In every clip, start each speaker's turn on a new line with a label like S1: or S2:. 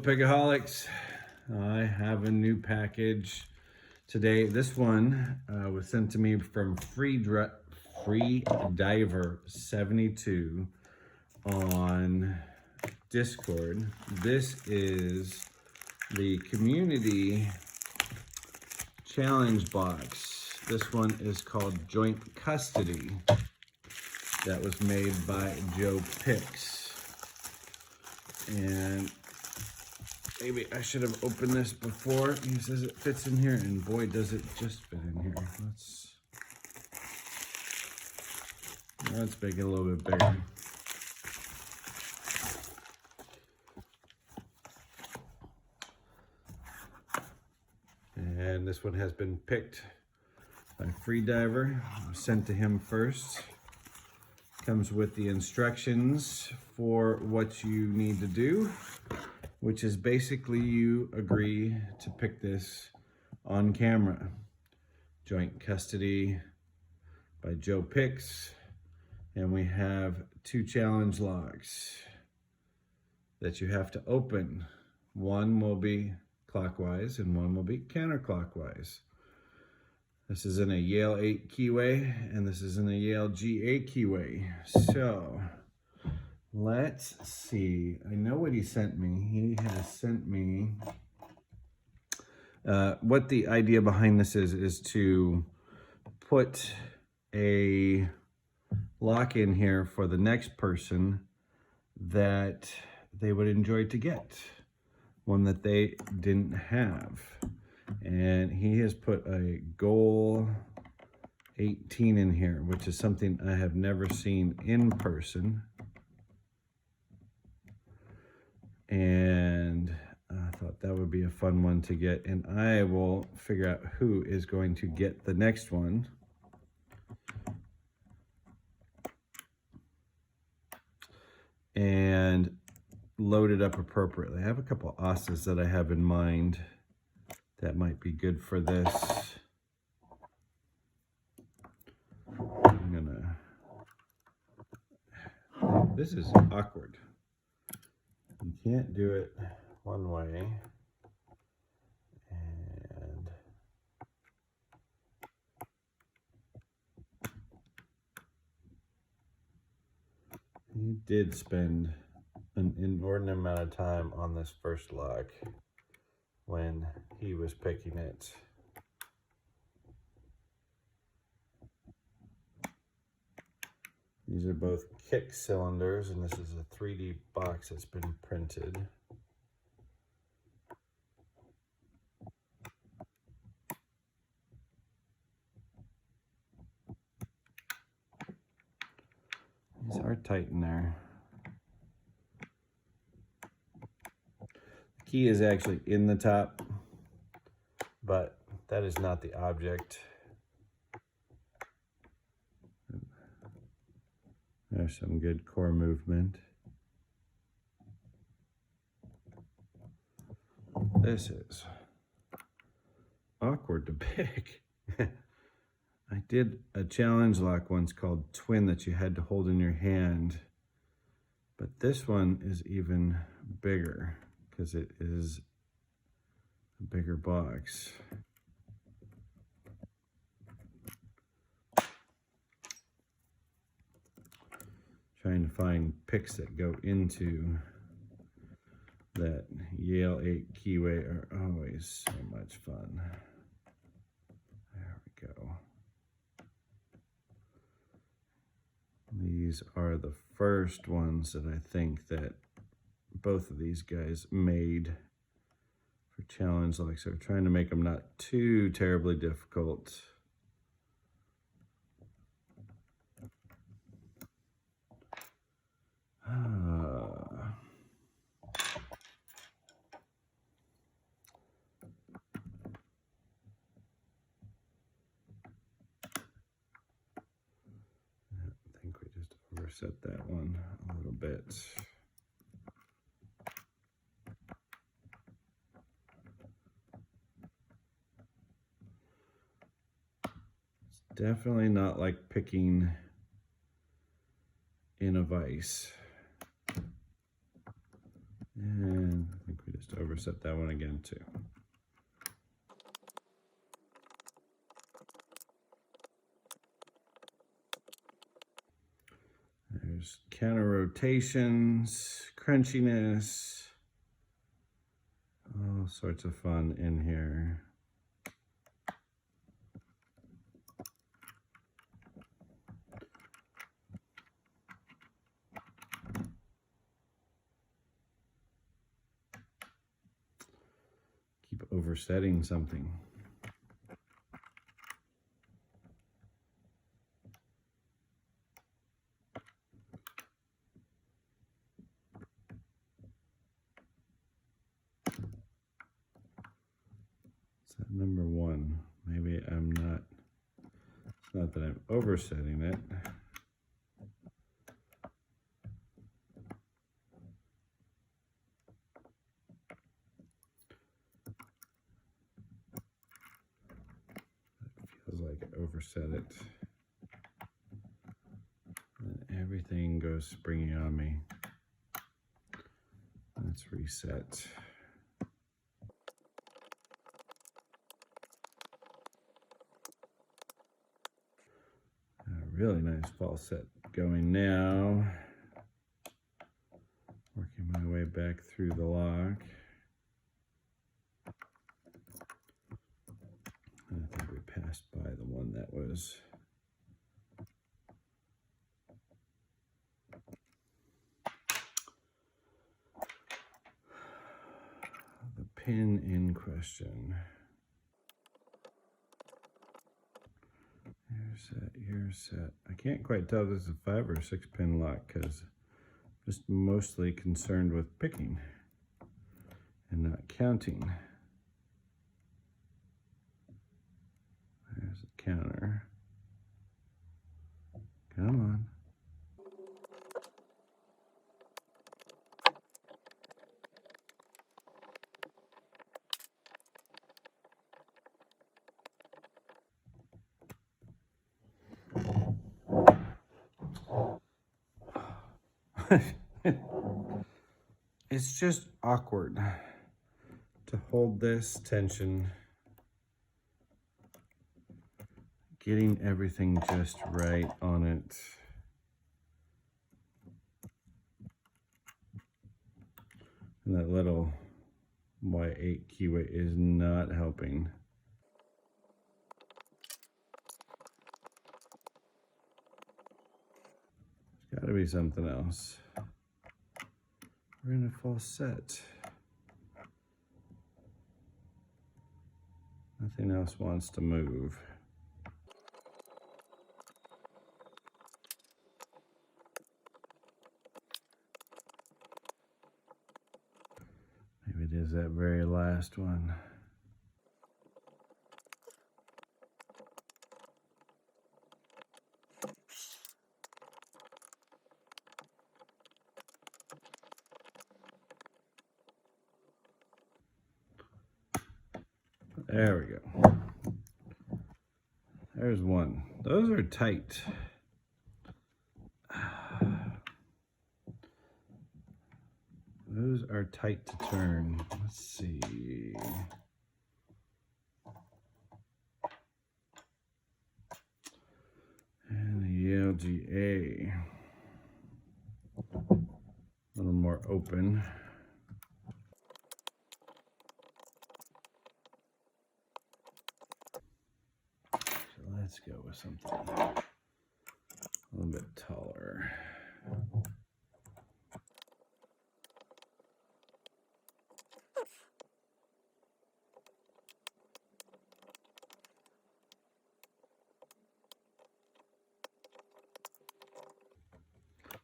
S1: Pickaholics. I have a new package today. This one was sent to me from Free Diver 72 on Discord. This is the community challenge box. This one is called Joint Custody. That was made by JoePicks. And maybe I should have opened this before. He says it fits in here, and boy, does it just fit in here. Let's make it a little bit bigger. And this one has been picked by Free Diver. Sent to him first. Comes with the instructions for what you need to do, which is basically you agree to pick this on camera. Joint Custody by JoePicks. And we have 2 challenge logs that you have to open. One will be clockwise and one will be counterclockwise. This is in a Yale 8 keyway and this is in a Yale G8 keyway. So let's see. I know what he sent me. He has sent me what the idea behind this is to put a lock in here for the next person that they would enjoy to get, one that they didn't have. And he has put a goal 18 in here, which is something I have never seen in person. And I thought that would be a fun one to get, and I will figure out who is going to get the next one. And load it up appropriately. I have a couple osses that I have in mind that might be good for this. This is awkward. You can't do it one way. And he did spend an inordinate amount of time on this first lock when he was picking it. These are both kick cylinders, and this is a 3D box that's been printed. These are tight in there. The key is actually in the top, but that is not the object. There's some good core movement. This is awkward to pick. I did a challenge lock once called Twin that you had to hold in your hand, but this one is even bigger because it is a bigger box. Trying to find picks that go into that Yale 8 keyway are always so much fun. There we go. These are the first ones that I think that both of these guys made for challenge locks. So we're trying to make them not too terribly difficult. I think we just overset that one a little bit. It's definitely not like picking in a vise. And think we just overset that one again too. There's counter rotations, crunchiness, all sorts of fun in here. Keep oversetting something. Number one, maybe I'm not, it's not that I'm oversetting it. It feels like I overset it. And everything goes springy on me. Let's reset. Really nice false set going now. Working my way back through the lock. I think we passed by the one that was the pin in question. Here's set. I can't quite tell if this is a 5 or a 6 pin lock because I'm just mostly concerned with picking and not counting. There's a counter. Come on. It's just awkward to hold this tension, getting everything just right on it. And that little Y8 keyway is not helping. There's gotta be something else. We're in a false set. Nothing else wants to move. Maybe it is that very last one. There we go. There's one. Those are tight. Those are tight to turn. Let's see. And the LGA. A little more open. Let's go with something a little bit taller.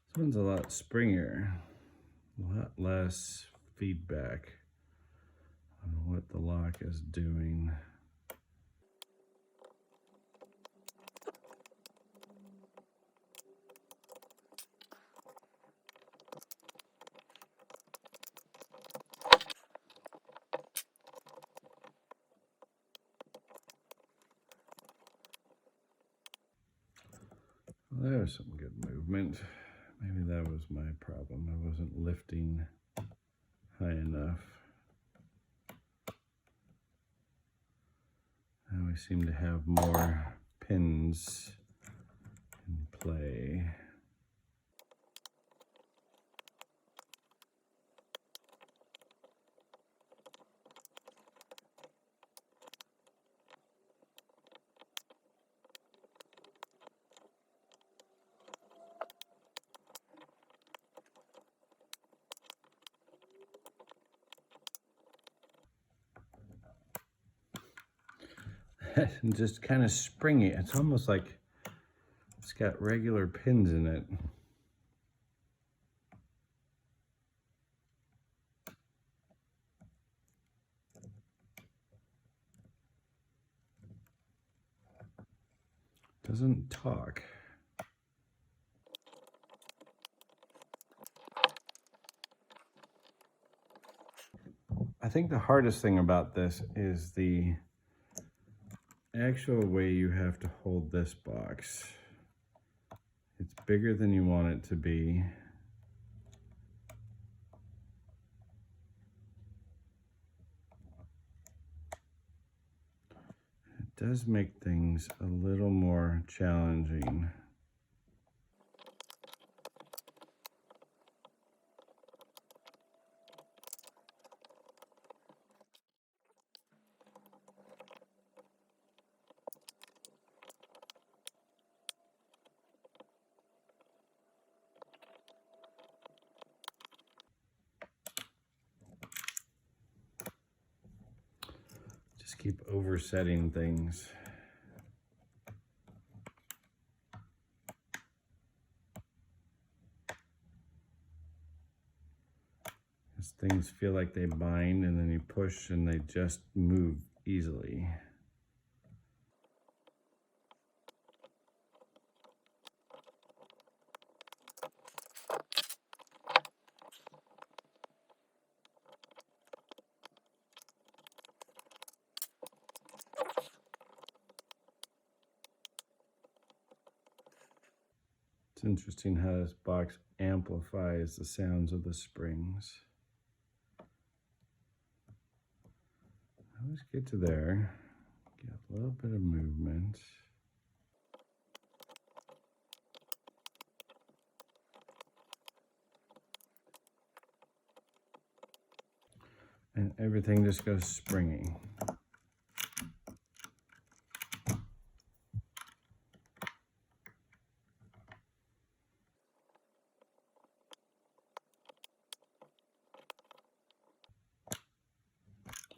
S1: This one's a lot springier, a lot less feedback on what the lock is doing. There's some good movement. Maybe that was my problem. I wasn't lifting high enough. we seem to have more pins in play. And just kind of springy. It's almost like it's got regular pins in it. Doesn't talk. I think the hardest thing about this is the actual way you have to hold this box. It's bigger than you want it to be. It does make things a little more challenging. Just keep oversetting things. As things feel like they bind and then you push and they just move easily. It's interesting how this box amplifies the sounds of the springs. I always get to there, get a little bit of movement. And everything just goes springy.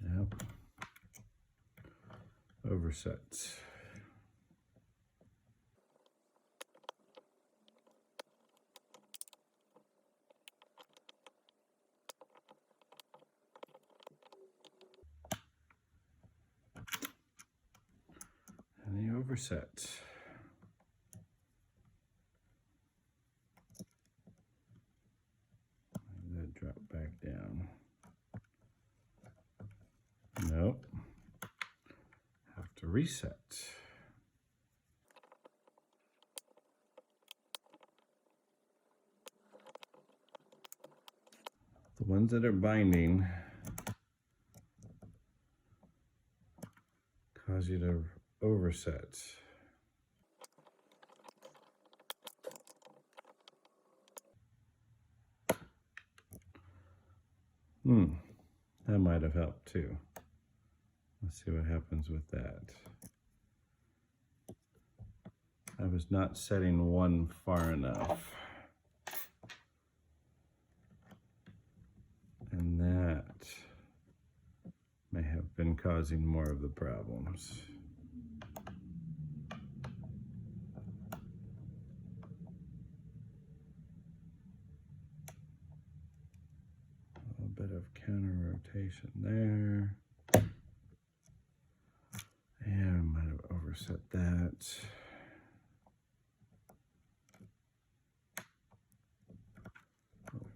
S1: Yep. Overset. And the overset. Let it drop back down. Nope. Have to reset. The ones that are binding cause you to overset. That might have helped too. Let's see what happens with that. I was not setting one far enough. And that may have been causing more of the problems. A little bit of counter rotation there. And I might have overset that.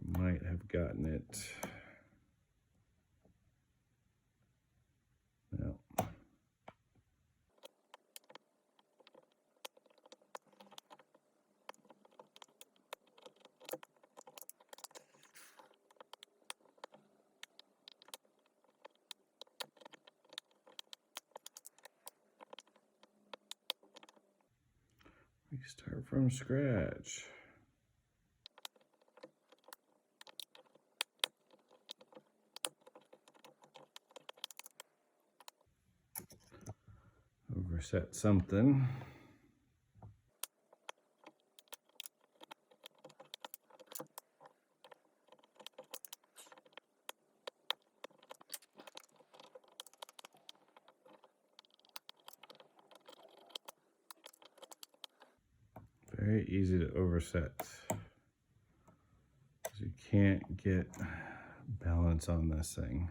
S1: Might have gotten it. No. We start from scratch. Overset something. Very easy to overset. You can't get balance on this thing.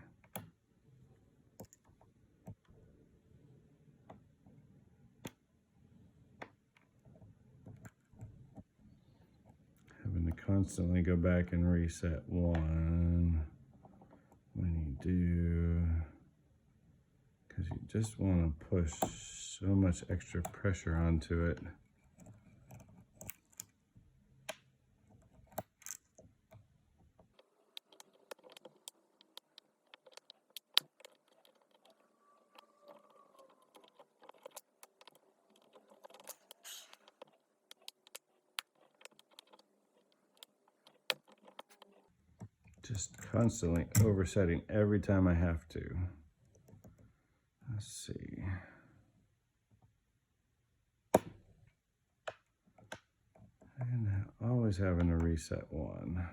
S1: Having to constantly go back and reset one when you do, because you just want to push so much extra pressure onto it. Just constantly oversetting every time I have to. Let's see. And always having to reset one.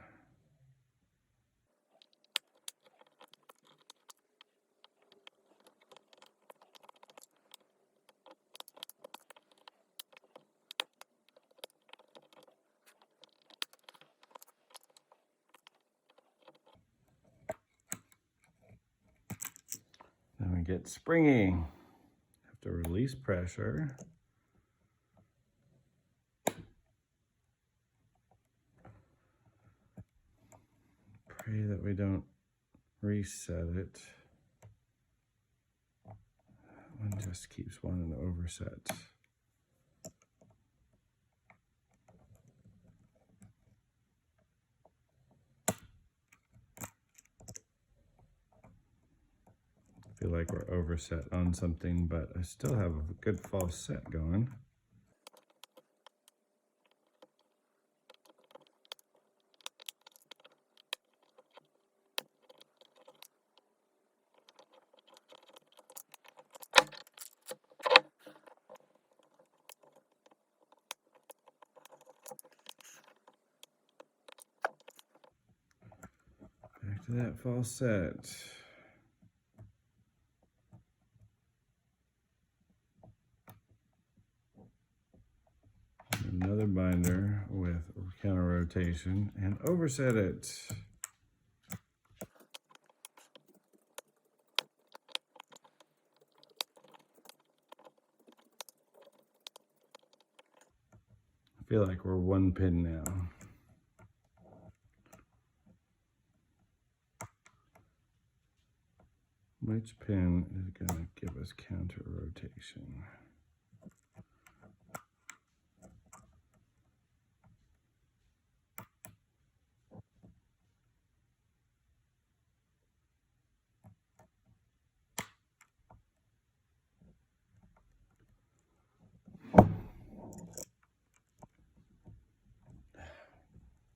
S1: Then we get springy. Have to release pressure. Pray that we don't reset it. One just keeps wanting to overset. I feel like we're overset on something, but I still have a good false set going. Back to that false set. Another binder with counter rotation and overset it. I feel like we're one pin now. Which pin is going to give us counter rotation?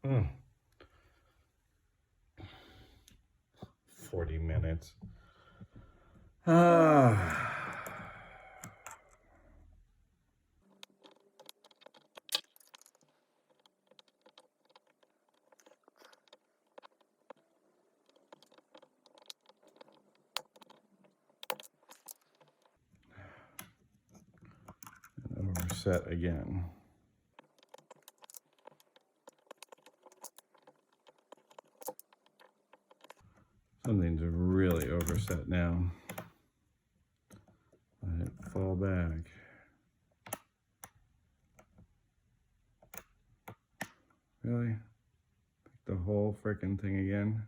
S1: Mm. 40 minutes. And overset again. Something's really overset now. Let it fall back. Really? Pick the whole frickin' thing again?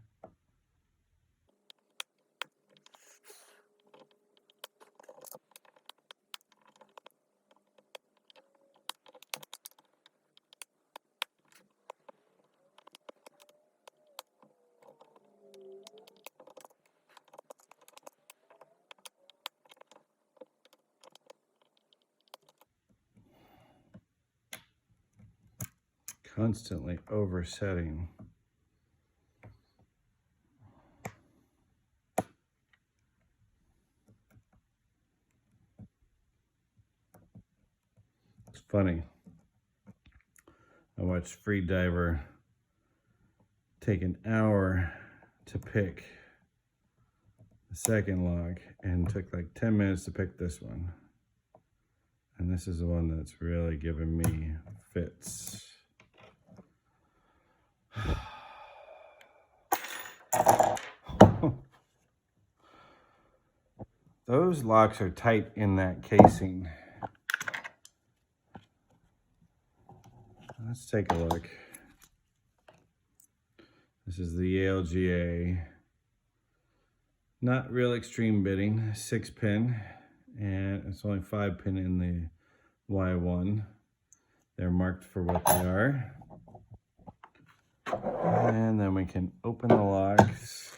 S1: constantly oversetting. It's funny. I watched Free Diver take an hour to pick the second lock and took like 10 minutes to pick this one. And this is the one that's really giving me fits. Those locks are tight in that casing. Let's take a look. This is the ALGA. Not real extreme bitting, 6-pin, and it's only 5-pin in the Y1. They're marked for what they are. And then we can open the locks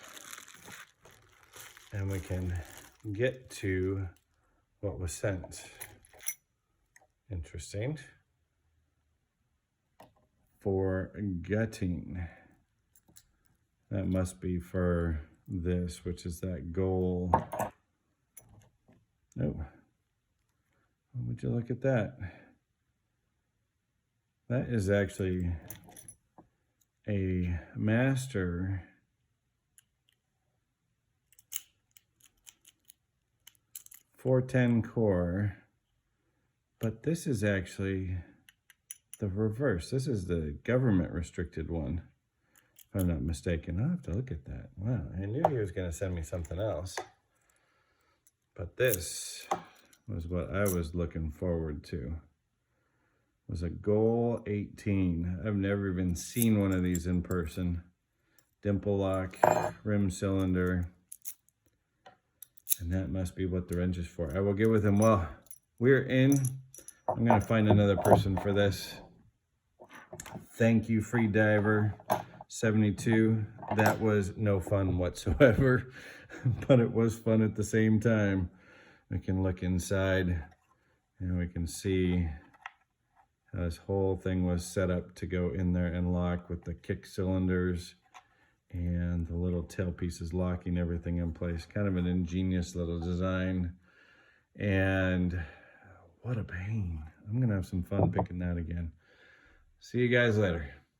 S1: and we can get to what was sent. Interesting. For gutting. That must be for this, which is that goal. Oh, would you look at that? That is actually a master .410 core, but this is actually the reverse. This is the government restricted one, if I'm not mistaken. I'll have to look at that. Wow, I knew he was going to send me something else. But this was what I was looking forward to. It was a Goal 18. I've never even seen one of these in person. Dimple lock, rim cylinder. And that must be what the wrench is for. I will get with him. Well, we're in. I'm going to find another person for this. Thank you, Free Diver 72. That was no fun whatsoever, but it was fun at the same time. We can look inside and we can see how this whole thing was set up to go in there and lock with the kick cylinders and the little tail pieces locking everything in place. Kind of an ingenious little design. And what a pain. I'm going to have some fun picking that again. See you guys later.